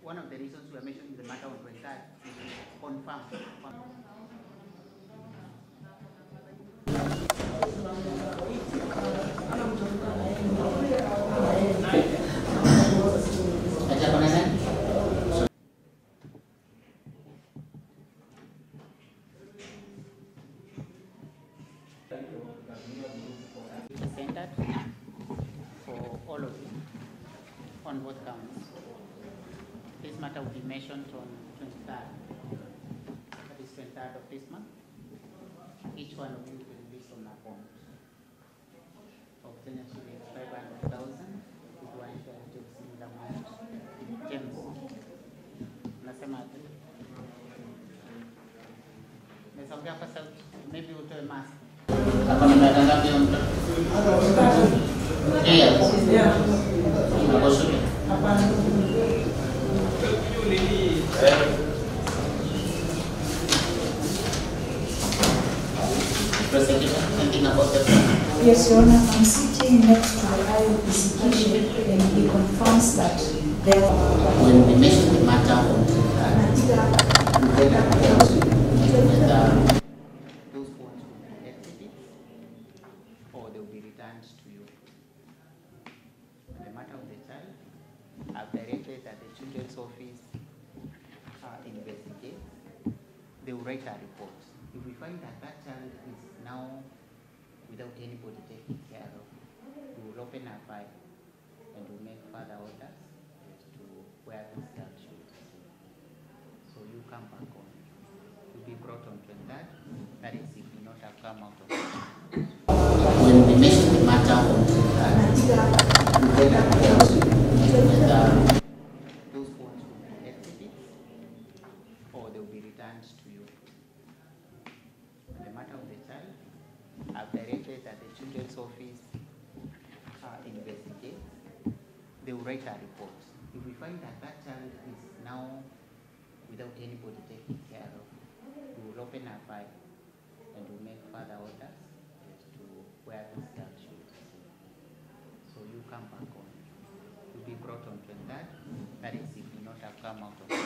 one of the reasons we are mentioning the matter on 23rd is to confirm. Centered for all of you on both counts. This matter will be mentioned on 23rd, that is 23rd of this month. Each one of you will release on account of Kenya shilling 500,000 with one charity of similar amount. James, unasema aje? Mesongea kwa sauti, maybe utoe mask. Hapa mnatanga pia mtu. Yeah. Unakosudia. Hapana. Yes, Your Honor, I'm sitting next to the IOPC and he confirms that there when we mention the matter on those funds will be exited or they will be returned to you. The matter of the child, I've directed that the children's office investigate. They will write a report. If we find that that child is now without anybody taking care of, we will open a file and we'll make further orders as to where this child should be. So you come back on. You'll be brought on 23rd. That is if you not have come out of it. When we mention the matter on 23rd, those funds will be exited or they will be returned to you. The matter of the child, I've directed that the children's office investigate. They will write a report. If we find that that child is now without anybody taking care of, we will open a file and we'll make further orders as to where this child should be. So you come back on. You'll be brought on 23rd. That is if you not have come out of it.